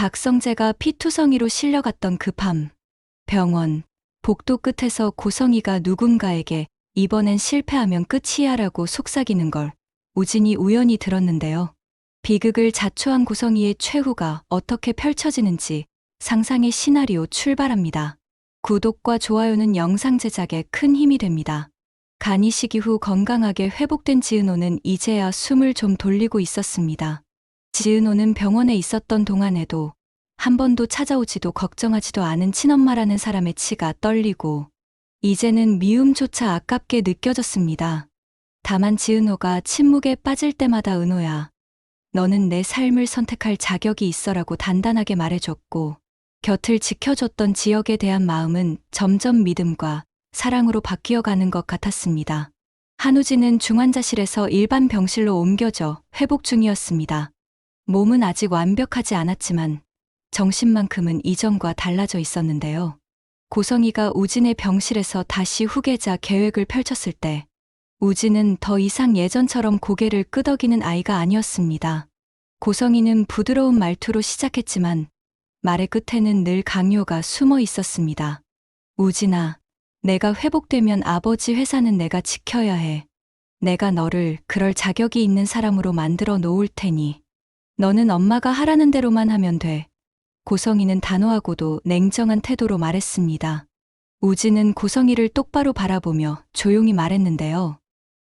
박성재가 피투성이로 실려갔던 그 밤, 병원, 복도 끝에서 고성이가 누군가에게 이번엔 실패하면 끝이야라고 속삭이는 걸 우진이 우연히 들었는데요. 비극을 자초한 고성이의 최후가 어떻게 펼쳐지는지 상상의 시나리오 출발합니다. 구독과 좋아요는 영상 제작에 큰 힘이 됩니다. 간이 시기 후 건강하게 회복된 지은호는 이제야 숨을 좀 돌리고 있었습니다. 지은호는 병원에 있었던 동안에도 한 번도 찾아오지도 걱정하지도 않은 친엄마라는 사람의 치가 떨리고 이제는 미움조차 아깝게 느껴졌습니다. 다만 지은호가 침묵에 빠질 때마다 은호야, 너는 내 삶을 선택할 자격이 있어라고 단단하게 말해줬고 곁을 지켜줬던 지역에 대한 마음은 점점 믿음과 사랑으로 바뀌어가는 것 같았습니다. 한우진은 중환자실에서 일반 병실로 옮겨져 회복 중이었습니다. 몸은 아직 완벽하지 않았지만 정신만큼은 이전과 달라져 있었는데요. 고성이가 우진의 병실에서 다시 후계자 계획을 펼쳤을 때 우진은 더 이상 예전처럼 고개를 끄덕이는 아이가 아니었습니다. 고성이는 부드러운 말투로 시작했지만 말의 끝에는 늘 강요가 숨어 있었습니다. 우진아, 내가 회복되면 아버지 회사는 내가 지켜야 해. 내가 너를 그럴 자격이 있는 사람으로 만들어 놓을 테니 너는 엄마가 하라는 대로만 하면 돼. 고성이는 단호하고도 냉정한 태도로 말했습니다. 우진은 고성이를 똑바로 바라보며 조용히 말했는데요.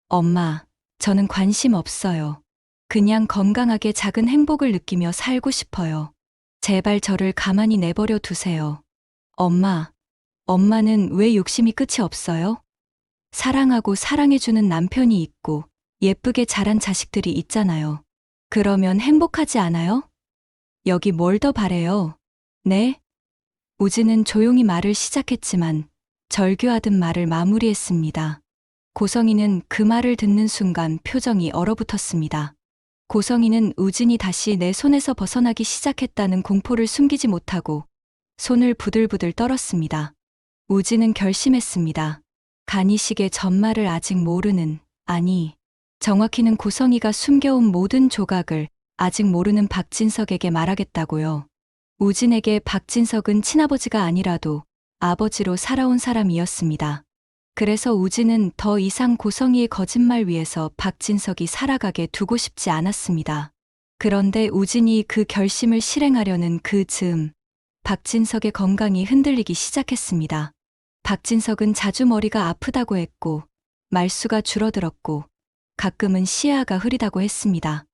엄마, 저는 관심 없어요. 그냥 건강하게 작은 행복을 느끼며 살고 싶어요. 제발 저를 가만히 내버려 두세요. 엄마는 왜 욕심이 끝이 없어요? 사랑하고 사랑해주는 남편이 있고 예쁘게 자란 자식들이 있잖아요. 그러면 행복하지 않아요? 여기 뭘 더 바래요? 네? 우진은 조용히 말을 시작했지만 절규하듯 말을 마무리했습니다. 고성이는 그 말을 듣는 순간 표정이 얼어붙었습니다. 고성이는 우진이 다시 내 손에서 벗어나기 시작했다는 공포를 숨기지 못하고 손을 부들부들 떨었습니다. 우진은 결심했습니다. 간이식의 전말을 아직 모르는, 아니, 정확히는 고성이가 숨겨온 모든 조각을 아직 모르는 박진석에게 말하겠다고요. 우진에게 박진석은 친아버지가 아니라도 아버지로 살아온 사람이었습니다. 그래서 우진은 더 이상 고성이의 거짓말 위에서 박진석이 살아가게 두고 싶지 않았습니다. 그런데 우진이 그 결심을 실행하려는 그 즈음, 박진석의 건강이 흔들리기 시작했습니다. 박진석은 자주 머리가 아프다고 했고 말수가 줄어들었고 가끔은 시야가 흐리다고 했습니다.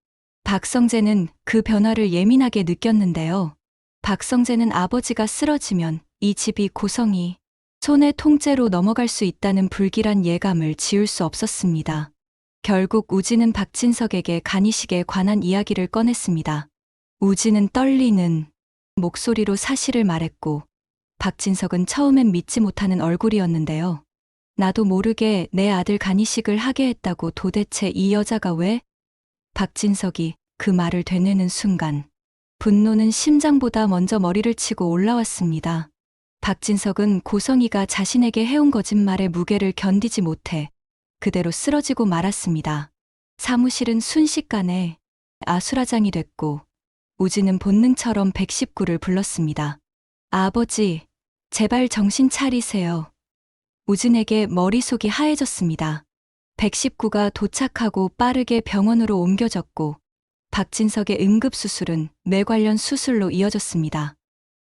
박성재는 그 변화를 예민하게 느꼈는데요. 박성재는 아버지가 쓰러지면 이 집이 고성이 손의 통째로 넘어갈 수 있다는 불길한 예감을 지울 수 없었습니다. 결국 우진은 박진석에게 간이식에 관한 이야기를 꺼냈습니다. 우진은 떨리는 목소리로 사실을 말했고 박진석은 처음엔 믿지 못하는 얼굴이었는데요. 나도 모르게 내 아들 간이식을 하게 했다고 도대체 이 여자가 왜? 박진석이 그 말을 되뇌는 순간 분노는 심장보다 먼저 머리를 치고 올라왔습니다. 박진석은 고성이가 자신에게 해온 거짓말의 무게를 견디지 못해 그대로 쓰러지고 말았습니다. 사무실은 순식간에 아수라장이 됐고 우진은 본능처럼 119를 불렀습니다. 아버지, 제발 정신 차리세요. 우진에게 머릿속이 하얘졌습니다. 119가 도착하고 빠르게 병원으로 옮겨졌고 박진석의 응급수술은 뇌 관련 수술로 이어졌습니다.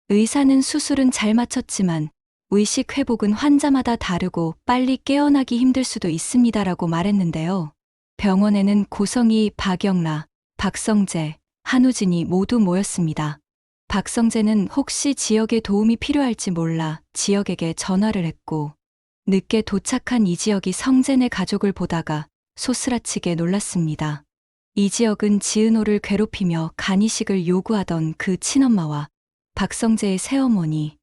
의사는 수술은 잘 마쳤지만 의식 회복은 환자마다 다르고 빨리 깨어나기 힘들 수도 있습니다라고 말했는데요. 병원에는 고성이, 박영라, 박성재, 한우진이 모두 모였습니다. 박성재는 혹시 지역에 도움이 필요할지 몰라 지역에게 전화를 했고 늦게 도착한 이지역이 성재네 가족을 보다가 소스라치게 놀랐습니다. 이지역은 지은호를 괴롭히며 간이식을 요구하던 그 친엄마와 박성재의 새어머니,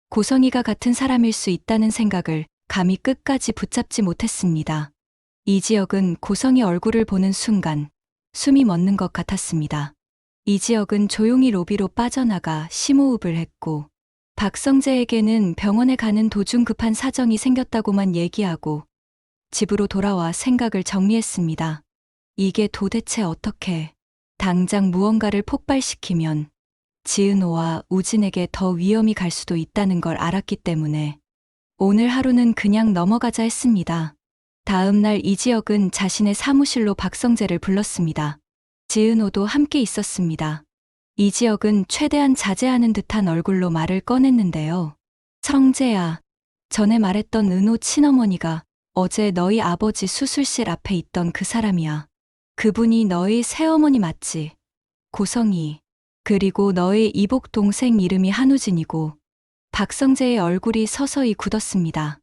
고성이가 같은 사람일 수 있다는 생각을 감히 끝까지 붙잡지 못했습니다. 이지역은 고성이 얼굴을 보는 순간 숨이 멎는 것 같았습니다. 이지역은 조용히 로비로 빠져나가 심호흡을 했고 박성재에게는 병원에 가는 도중 급한 사정이 생겼다고만 얘기하고 집으로 돌아와 생각을 정리했습니다. 이게 도대체 어떻게 당장 무언가를 폭발시키면 지은호와 우진에게 더 위험이 갈 수도 있다는 걸 알았기 때문에 오늘 하루는 그냥 넘어가자 했습니다. 다음 날 이지혁은 자신의 사무실로 박성재를 불렀습니다. 지은호도 함께 있었습니다. 이지혁은 최대한 자제하는 듯한 얼굴로 말을 꺼냈는데요. 성재야, 전에 말했던 은호 친어머니가 어제 너희 아버지 수술실 앞에 있던 그 사람이야. 그분이 너희 새어머니 맞지? 고성이. 그리고 너의 이복 동생 이름이 한우진이고. 박성재의 얼굴이 서서히 굳었습니다.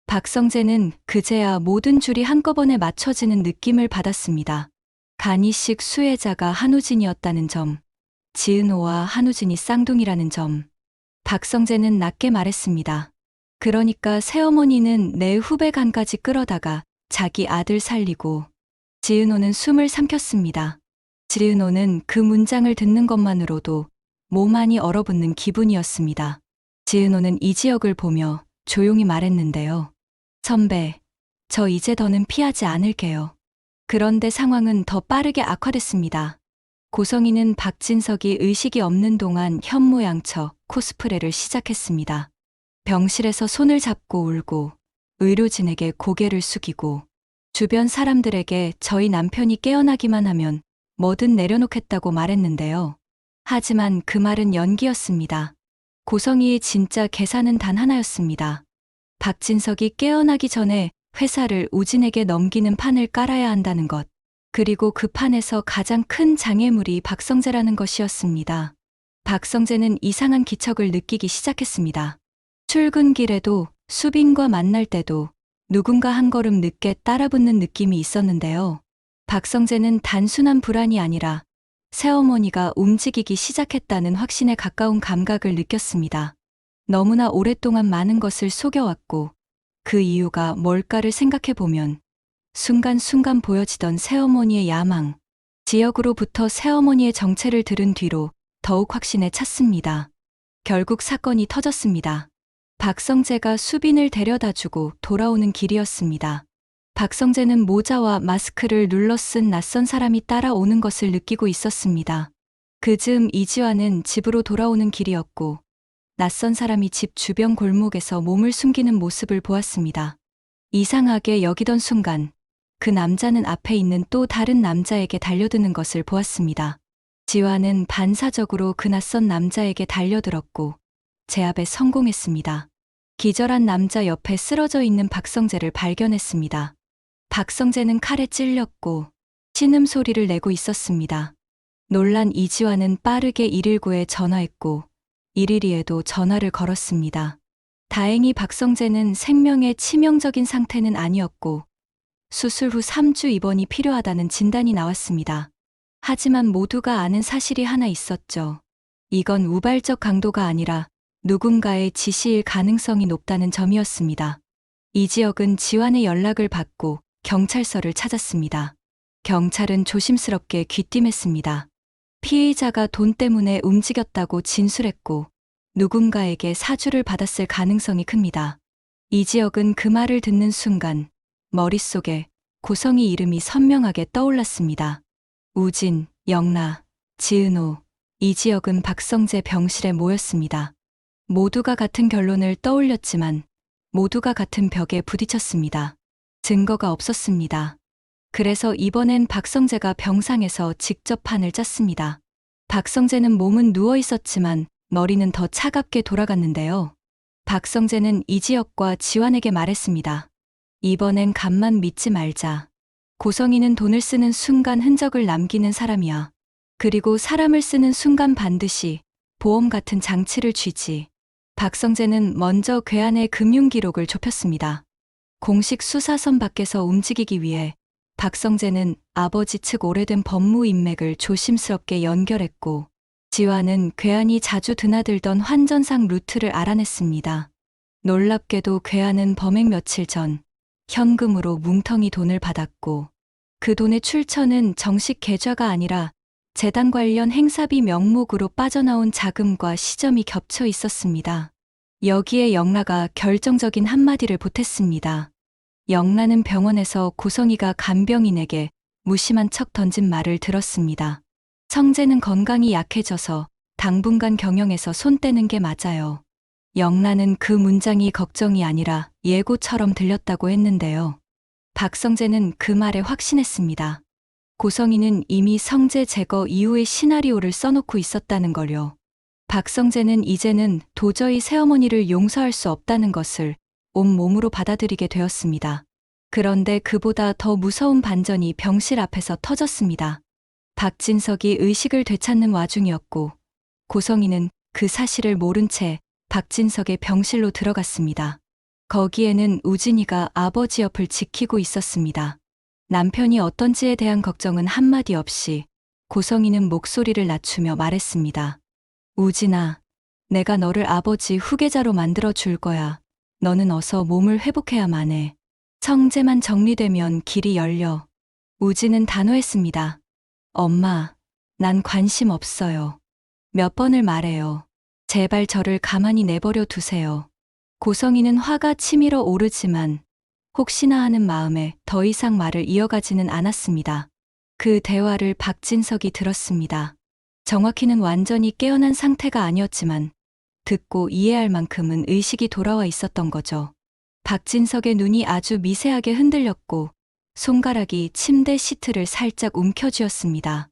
박성재는 그제야 모든 줄이 한꺼번에 맞춰지는 느낌을 받았습니다. 간이식 수혜자가 한우진이었다는 점, 지은호와 한우진이 쌍둥이라는 점. 박성재는 낮게 말했습니다. 그러니까 새어머니는 내 후배 간까지 끌어다가 자기 아들 살리고. 지은호는 숨을 삼켰습니다. 지은호는 그 문장을 듣는 것만으로도 몸 안이 얼어붙는 기분이었습니다. 지은호는 이지혁을 보며 조용히 말했는데요. 선배, 저 이제 더는 피하지 않을게요. 그런데 상황은 더 빠르게 악화됐습니다. 고성이는 박진석이 의식이 없는 동안 현모양처 코스프레를 시작했습니다. 병실에서 손을 잡고 울고 의료진에게 고개를 숙이고 주변 사람들에게 저희 남편이 깨어나기만 하면 뭐든 내려놓겠다고 말했는데요. 하지만 그 말은 연기였습니다. 고성이의 진짜 계산은 단 하나였습니다. 박진석이 깨어나기 전에 회사를 우진에게 넘기는 판을 깔아야 한다는 것. 그리고 그 판에서 가장 큰 장애물이 박성재라는 것이었습니다. 박성재는 이상한 기척을 느끼기 시작했습니다. 출근길에도 수빈과 만날 때도 누군가 한 걸음 늦게 따라붙는 느낌이 있었는데요. 박성재는 단순한 불안이 아니라 새어머니가 움직이기 시작했다는 확신에 가까운 감각을 느꼈습니다. 너무나 오랫동안 많은 것을 속여왔고 그 이유가 뭘까를 생각해보면 순간순간 보여지던 새어머니의 야망, 지역으로부터 새어머니의 정체를 들은 뒤로 더욱 확신에 찼습니다. 결국 사건이 터졌습니다. 박성재가 수빈을 데려다주고 돌아오는 길이었습니다. 박성재는 모자와 마스크를 눌러 쓴 낯선 사람이 따라오는 것을 느끼고 있었습니다. 그 즈음 이지화는 집으로 돌아오는 길이었고 낯선 사람이 집 주변 골목에서 몸을 숨기는 모습을 보았습니다. 이상하게 여기던 순간 그 남자는 앞에 있는 또 다른 남자에게 달려드는 것을 보았습니다. 지화는 반사적으로 그 낯선 남자에게 달려들었고 제압에 성공했습니다. 기절한 남자 옆에 쓰러져 있는 박성재를 발견했습니다. 박성재는 칼에 찔렸고 신음소리를 내고 있었습니다. 놀란 이지화는 빠르게 119에 전화했고 112에도 전화를 걸었습니다. 다행히 박성재는 생명에 치명적인 상태는 아니었고 수술 후 3주 입원이 필요하다는 진단이 나왔습니다. 하지만 모두가 아는 사실이 하나 있었죠. 이건 우발적 강도가 아니라 누군가의 지시일 가능성이 높다는 점이었습니다. 이지혁은 지환의 연락을 받고 경찰서를 찾았습니다. 경찰은 조심스럽게 귀띔했습니다. 피의자가 돈 때문에 움직였다고 진술했고 누군가에게 사주를 받았을 가능성이 큽니다. 이지혁은 그 말을 듣는 순간 머릿속에 고성이 이름이 선명하게 떠올랐습니다. 우진, 영라, 지은호, 이지혁은 박성재 병실에 모였습니다. 모두가 같은 결론을 떠올렸지만 모두가 같은 벽에 부딪혔습니다. 증거가 없었습니다. 그래서 이번엔 박성재가 병상에서 직접 판을 짰습니다. 박성재는 몸은 누워 있었지만 머리는 더 차갑게 돌아갔는데요. 박성재는 이지혁과 지환에게 말했습니다. 이번엔 간만 믿지 말자. 고성이는 돈을 쓰는 순간 흔적을 남기는 사람이야. 그리고 사람을 쓰는 순간 반드시 보험 같은 장치를 쥐지. 박성재는 먼저 괴한의 금융기록을 좁혔습니다. 공식 수사선 밖에서 움직이기 위해 박성재는 아버지 측 오래된 법무 인맥을 조심스럽게 연결했고 지화는 괴한이 자주 드나들던 환전상 루트를 알아냈습니다. 놀랍게도 괴한은 범행 며칠 전 현금으로 뭉텅이 돈을 받았고 그 돈의 출처는 정식 계좌가 아니라 재단 관련 행사비 명목으로 빠져나온 자금과 시점이 겹쳐 있었습니다. 여기에 영라가 결정적인 한마디를 보탰습니다. 영라는 병원에서 고성이가 간병인에게 무심한 척 던진 말을 들었습니다. 성재는 건강이 약해져서 당분간 경영에서 손 떼는 게 맞아요. 영란은 그 문장이 걱정이 아니라 예고처럼 들렸다고 했는데요. 박성재는 그 말에 확신했습니다. 고성이는 이미 성재 제거 이후의 시나리오를 써놓고 있었다는 걸요. 박성재는 이제는 도저히 새어머니를 용서할 수 없다는 것을 온몸으로 받아들이게 되었습니다. 그런데 그보다 더 무서운 반전이 병실 앞에서 터졌습니다. 박진석이 의식을 되찾는 와중이었고 고성이는 그 사실을 모른 채 박진석의 병실로 들어갔습니다. 거기에는 우진이가 아버지 옆을 지키고 있었습니다. 남편이 어떤지에 대한 걱정은 한마디 없이 고성이는 목소리를 낮추며 말했습니다. 우진아, 내가 너를 아버지 후계자로 만들어 줄 거야. 너는 어서 몸을 회복해야만 해. 성재만 정리되면 길이 열려. 우진은 단호했습니다. 엄마, 난 관심 없어요. 몇 번을 말해요. 제발 저를 가만히 내버려 두세요. 고성이는 화가 치밀어 오르지만 혹시나 하는 마음에 더 이상 말을 이어가지는 않았습니다. 그 대화를 박진석이 들었습니다. 정확히는 완전히 깨어난 상태가 아니었지만 듣고 이해할 만큼은 의식이 돌아와 있었던 거죠. 박진석의 눈이 아주 미세하게 흔들렸고 손가락이 침대 시트를 살짝 움켜쥐었습니다.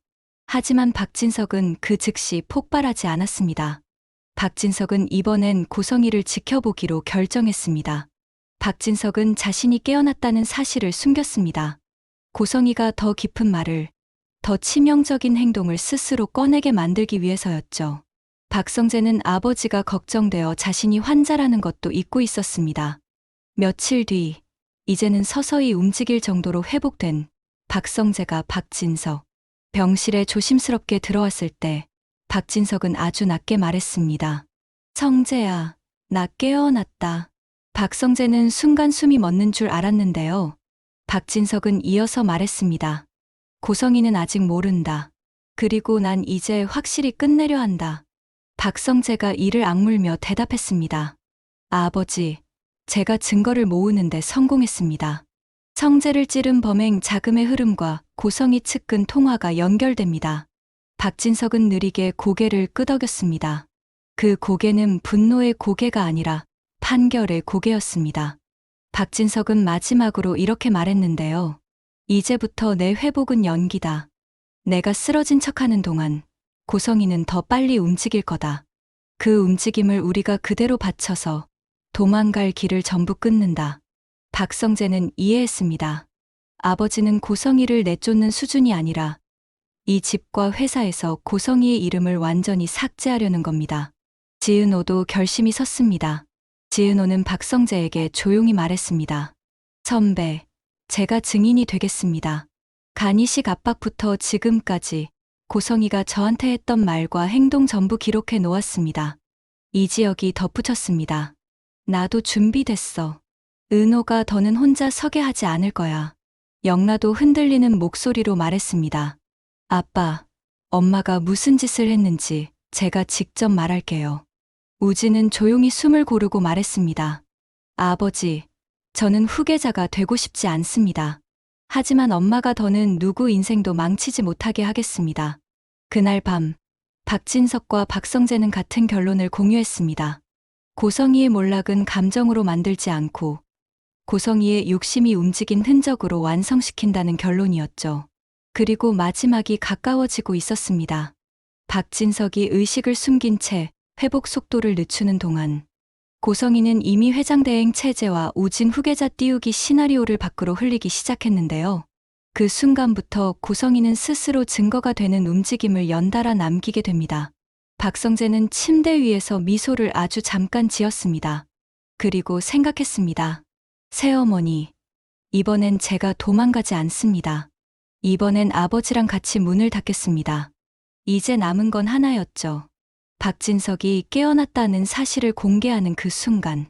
하지만 박진석은 그 즉시 폭발하지 않았습니다. 박진석은 이번엔 고성이를 지켜보기로 결정했습니다. 박진석은 자신이 깨어났다는 사실을 숨겼습니다. 고성이가 더 깊은 말을, 더 치명적인 행동을 스스로 꺼내게 만들기 위해서였죠. 박성재는 아버지가 걱정되어 자신이 환자라는 것도 잊고 있었습니다. 며칠 뒤, 이제는 서서히 움직일 정도로 회복된 박성재가 박진석 병실에 조심스럽게 들어왔을 때 박진석은 아주 낮게 말했습니다. 성재야, 나 깨어났다. 박성재는 순간 숨이 멎는 줄 알았는데요. 박진석은 이어서 말했습니다. 고성이는 아직 모른다. 그리고 난 이제 확실히 끝내려 한다. 박성재가 이를 악물며 대답했습니다. 아버지, 제가 증거를 모으는데 성공했습니다. 성재를 찌른 범행 자금의 흐름과 고성이 측근 통화가 연결됩니다. 박진석은 느리게 고개를 끄덕였습니다. 그 고개는 분노의 고개가 아니라 판결의 고개였습니다. 박진석은 마지막으로 이렇게 말했는데요. 이제부터 내 회복은 연기다. 내가 쓰러진 척하는 동안 고성이는 더 빨리 움직일 거다. 그 움직임을 우리가 그대로 받쳐서 도망갈 길을 전부 끊는다. 박성재는 이해했습니다. 아버지는 고성이를 내쫓는 수준이 아니라 이 집과 회사에서 고성이의 이름을 완전히 삭제하려는 겁니다. 지은호도 결심이 섰습니다. 지은호는 박성재에게 조용히 말했습니다. 선배, 제가 증인이 되겠습니다. 간이식 압박부터 지금까지 고성이가 저한테 했던 말과 행동 전부 기록해 놓았습니다. 이지혁이 덧붙였습니다. 나도 준비됐어. 은호가 더는 혼자 서게 하지 않을 거야. 영라도 흔들리는 목소리로 말했습니다. 아빠, 엄마가 무슨 짓을 했는지 제가 직접 말할게요. 우진은 조용히 숨을 고르고 말했습니다. 아버지, 저는 후계자가 되고 싶지 않습니다. 하지만 엄마가 더는 누구 인생도 망치지 못하게 하겠습니다. 그날 밤, 박진석과 박성재는 같은 결론을 공유했습니다. 고성이의 몰락은 감정으로 만들지 않고 고성이의 욕심이 움직인 흔적으로 완성시킨다는 결론이었죠. 그리고 마지막이 가까워지고 있었습니다. 박진석이 의식을 숨긴 채 회복 속도를 늦추는 동안 고성이는 이미 회장대행 체제와 우진 후계자 띄우기 시나리오를 밖으로 흘리기 시작했는데요. 그 순간부터 고성이는 스스로 증거가 되는 움직임을 연달아 남기게 됩니다. 박성재는 침대 위에서 미소를 아주 잠깐 지었습니다. 그리고 생각했습니다. 새어머니, 이번엔 제가 도망가지 않습니다. 이번엔 아버지랑 같이 문을 닫겠습니다. 이제 남은 건 하나였죠. 박진석이 깨어났다는 사실을 공개하는 그 순간,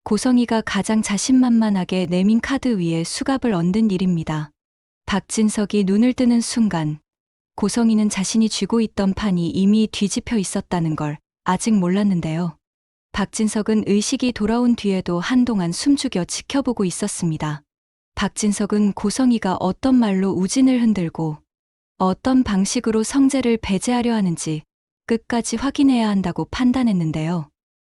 고성이가 가장 자신만만하게 내민 카드 위에 수갑을 얹은 일입니다. 박진석이 눈을 뜨는 순간, 고성이는 자신이 쥐고 있던 판이 이미 뒤집혀 있었다는 걸 아직 몰랐는데요. 박진석은 의식이 돌아온 뒤에도 한동안 숨죽여 지켜보고 있었습니다. 박진석은 고성이가 어떤 말로 우진을 흔들고 어떤 방식으로 성재를 배제하려 하는지 끝까지 확인해야 한다고 판단했는데요.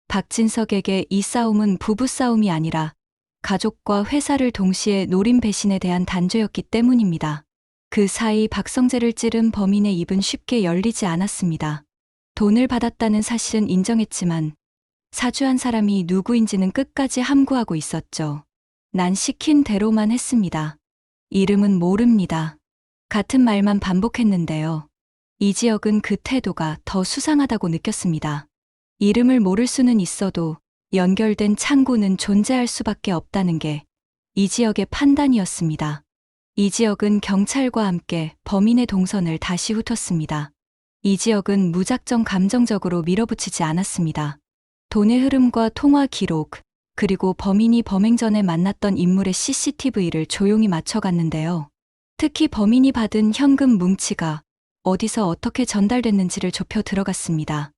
박진석에게 이 싸움은 부부싸움이 아니라 가족과 회사를 동시에 노린 배신에 대한 단죄였기 때문입니다. 그 사이 박성재를 찌른 범인의 입은 쉽게 열리지 않았습니다. 돈을 받았다는 사실은 인정했지만 사주한 사람이 누구인지는 끝까지 함구하고 있었죠. 난 시킨 대로만 했습니다. 이름은 모릅니다. 같은 말만 반복했는데요. 이지혁은 그 태도가 더 수상하다고 느꼈습니다. 이름을 모를 수는 있어도 연결된 창구는 존재할 수밖에 없다는 게 이지혁의 판단이었습니다. 이지혁은 경찰과 함께 범인의 동선을 다시 훑었습니다. 이지혁은 무작정 감정적으로 밀어붙이지 않았습니다. 돈의 흐름과 통화 기록, 그리고 범인이 범행 전에 만났던 인물의 CCTV를 조용히 맞춰갔는데요. 특히 범인이 받은 현금 뭉치가 어디서 어떻게 전달됐는지를 좁혀 들어갔습니다.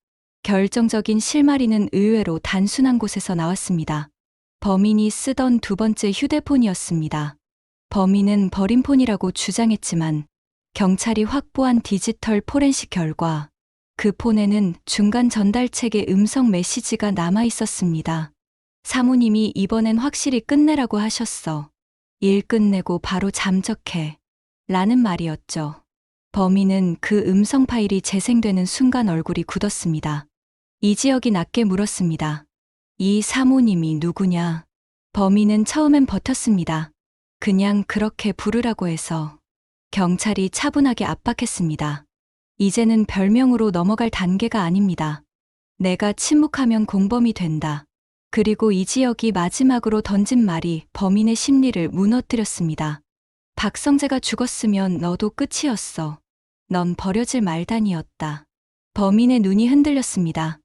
결정적인 실마리는 의외로 단순한 곳에서 나왔습니다. 범인이 쓰던 두 번째 휴대폰이었습니다. 범인은 버린 폰이라고 주장했지만 경찰이 확보한 디지털 포렌식 결과 그 폰에는 중간 전달책의 음성 메시지가 남아 있었습니다. 사모님이 이번엔 확실히 끝내라고 하셨어. 일 끝내고 바로 잠적해. 라는 말이었죠. 범인은 그 음성 파일이 재생되는 순간 얼굴이 굳었습니다. 이지혁이 낮게 물었습니다. 이 사모님이 누구냐? 범인은 처음엔 버텼습니다. 그냥 그렇게 부르라고 해서. 경찰이 차분하게 압박했습니다. 이제는 별명으로 넘어갈 단계가 아닙니다. 내가 침묵하면 공범이 된다. 그리고 이지혁이 마지막으로 던진 말이 범인의 심리를 무너뜨렸습니다. 박성재가 죽었으면 너도 끝이었어. 넌 버려질 말단이었다. 범인의 눈이 흔들렸습니다.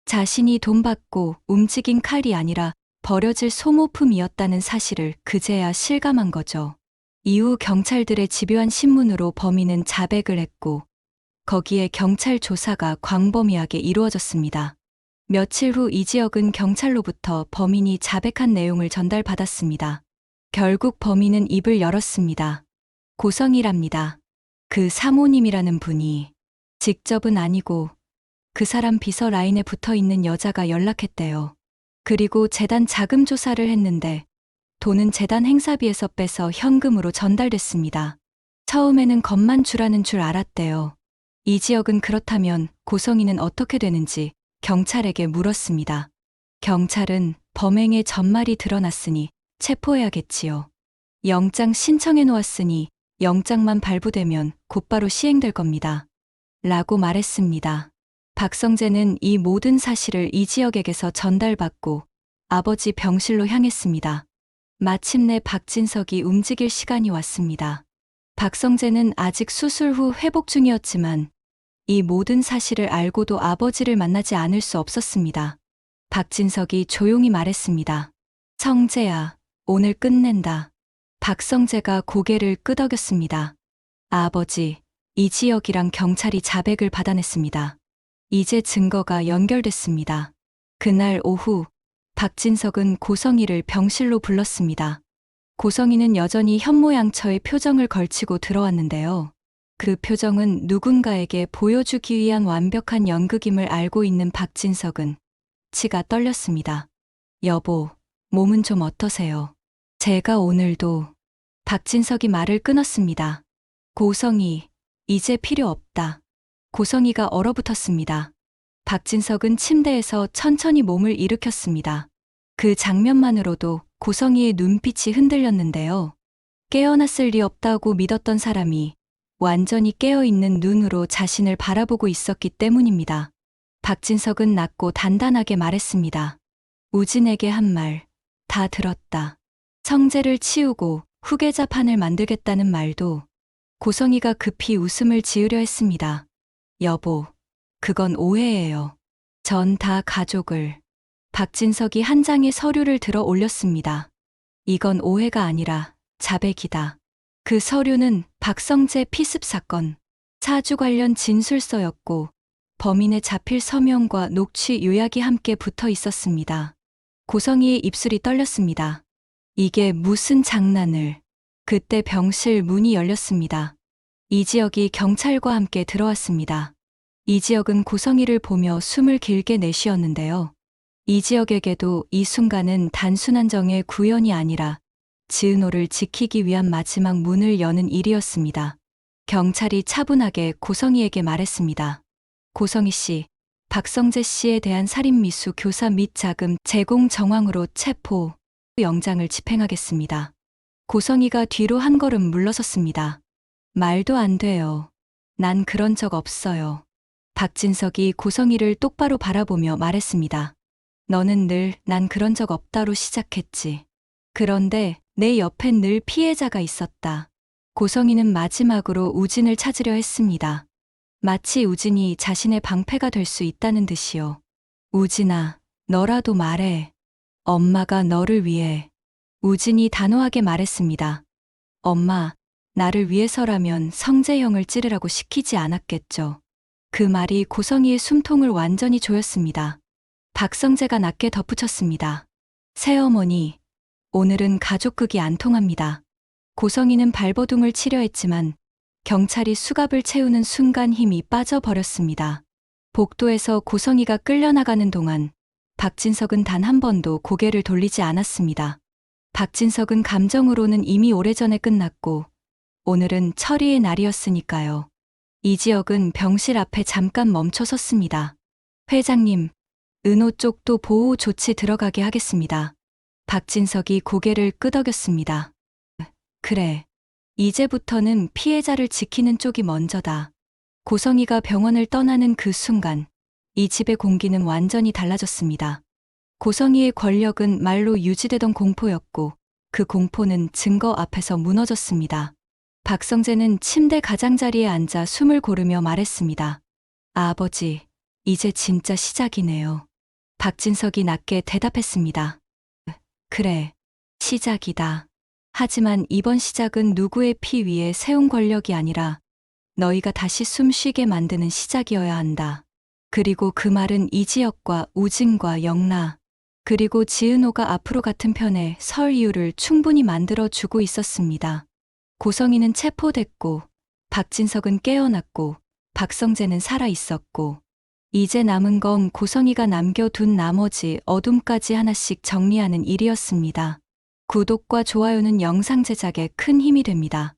자신이 돈 받고 움직인 칼이 아니라 버려질 소모품이었다는 사실을 그제야 실감한 거죠. 이후 경찰들의 집요한 신문으로 범인은 자백을 했고 거기에 경찰 조사가 광범위하게 이루어졌습니다. 며칠 후 이지혁은 경찰로부터 범인이 자백한 내용을 전달받았습니다. 결국 범인은 입을 열었습니다. 고성이랍니다. 그 사모님이라는 분이 직접은 아니고 그 사람 비서 라인에 붙어 있는 여자가 연락했대요. 그리고 재단 자금 조사를 했는데 돈은 재단 행사비에서 빼서 현금으로 전달됐습니다. 처음에는 겁만 주라는 줄 알았대요. 이지혁은 그렇다면 고성이는 어떻게 되는지 경찰에게 물었습니다. 경찰은 범행의 전말이 드러났으니 체포해야겠지요. 영장 신청해 놓았으니 영장만 발부되면 곧바로 시행될 겁니다. 라고 말했습니다. 박성재는 이 모든 사실을 이지혁에게서 전달받고 아버지 병실로 향했습니다. 마침내 박진석이 움직일 시간이 왔습니다. 박성재는 아직 수술 후 회복 중이었지만 이 모든 사실을 알고도 아버지를 만나지 않을 수 없었습니다. 박진석이 조용히 말했습니다. 성재야, 오늘 끝낸다. 박성재가 고개를 끄덕였습니다. 아버지, 이지혁이랑 경찰이 자백을 받아냈습니다. 이제 증거가 연결됐습니다. 그날 오후 박진석은 고성이를 병실로 불렀습니다. 고성이는 여전히 현모양처의 표정을 걸치고 들어왔는데요. 그 표정은 누군가에게 보여주기 위한 완벽한 연극임을 알고 있는 박진석은 치가 떨렸습니다. 여보, 몸은 좀 어떠세요? 제가 오늘도. 박진석이 말을 끊었습니다. 고성이, 이제 필요 없다. 고성이가 얼어붙었습니다. 박진석은 침대에서 천천히 몸을 일으켰습니다. 그 장면만으로도 고성이의 눈빛이 흔들렸는데요. 깨어났을 리 없다고 믿었던 사람이 완전히 깨어있는 눈으로 자신을 바라보고 있었기 때문입니다. 박진석은 낮고 단단하게 말했습니다. 우진에게 한 말, 다 들었다. 성재를 치우고 후계자판을 만들겠다는 말도. 고성이가 급히 웃음을 지으려 했습니다. 여보, 그건 오해예요. 전 다 가족을. 박진석이 한 장의 서류를 들어 올렸습니다. 이건 오해가 아니라 자백이다. 그 서류는 박성재 피습 사건, 사주 관련 진술서였고 범인의 자필 서명과 녹취 요약이 함께 붙어 있었습니다. 고성이의 입술이 떨렸습니다. 이게 무슨 장난을. 그때 병실 문이 열렸습니다. 이지혁이 경찰과 함께 들어왔습니다. 이지혁은 고성이를 보며 숨을 길게 내쉬었는데요. 이지혁에게도 이 순간은 단순한 정의 구현이 아니라 지은호를 지키기 위한 마지막 문을 여는 일이었습니다. 경찰이 차분하게 고성이에게 말했습니다. 고성이 씨, 박성재 씨에 대한 살인미수 교사 및 자금 제공 정황으로 체포 영장을 집행하겠습니다. 고성이가 뒤로 한 걸음 물러섰습니다. 말도 안 돼요. 난 그런 적 없어요. 박진석이 고성이를 똑바로 바라보며 말했습니다. 너는 늘 난 그런 적 없다로 시작했지. 그런데 내 옆엔 늘 피해자가 있었다. 고성이는 마지막으로 우진을 찾으려 했습니다. 마치 우진이 자신의 방패가 될 수 있다는 듯이요. 우진아, 너라도 말해. 엄마가 너를 위해. 우진이 단호하게 말했습니다. 엄마, 나를 위해서라면 성재 형을 찌르라고 시키지 않았겠죠. 그 말이 고성이의 숨통을 완전히 조였습니다. 박성재가 낮게 덧붙였습니다. 새어머니, 오늘은 가족극이 안 통합니다. 고성이는 발버둥을 치려 했지만 경찰이 수갑을 채우는 순간 힘이 빠져버렸습니다. 복도에서 고성이가 끌려나가는 동안 박진석은 단 한 번도 고개를 돌리지 않았습니다. 박진석은 감정으로는 이미 오래전에 끝났고 오늘은 처리의 날이었으니까요. 이지혁은 병실 앞에 잠깐 멈춰 섰습니다. 회장님, 은호 쪽도 보호 조치 들어가게 하겠습니다. 박진석이 고개를 끄덕였습니다. 그래. 이제부터는 피해자를 지키는 쪽이 먼저다. 고성이가 병원을 떠나는 그 순간 이 집의 공기는 완전히 달라졌습니다. 고성이의 권력은 말로 유지되던 공포였고 그 공포는 증거 앞에서 무너졌습니다. 박성재는 침대 가장자리에 앉아 숨을 고르며 말했습니다. 아버지, 이제 진짜 시작이네요. 박진석이 낮게 대답했습니다. 그래, 시작이다. 하지만 이번 시작은 누구의 피 위에 세운 권력이 아니라 너희가 다시 숨 쉬게 만드는 시작이어야 한다. 그리고 그 말은 이지혁과 우진과 영라, 그리고 지은호가 앞으로 같은 편에 설 이유를 충분히 만들어주고 있었습니다. 고성이는 체포됐고, 박진석은 깨어났고, 박성재는 살아있었고, 이제 남은 건 고성이가 남겨둔 나머지 어둠까지 하나씩 정리하는 일이었습니다. 구독과 좋아요는 영상 제작에 큰 힘이 됩니다.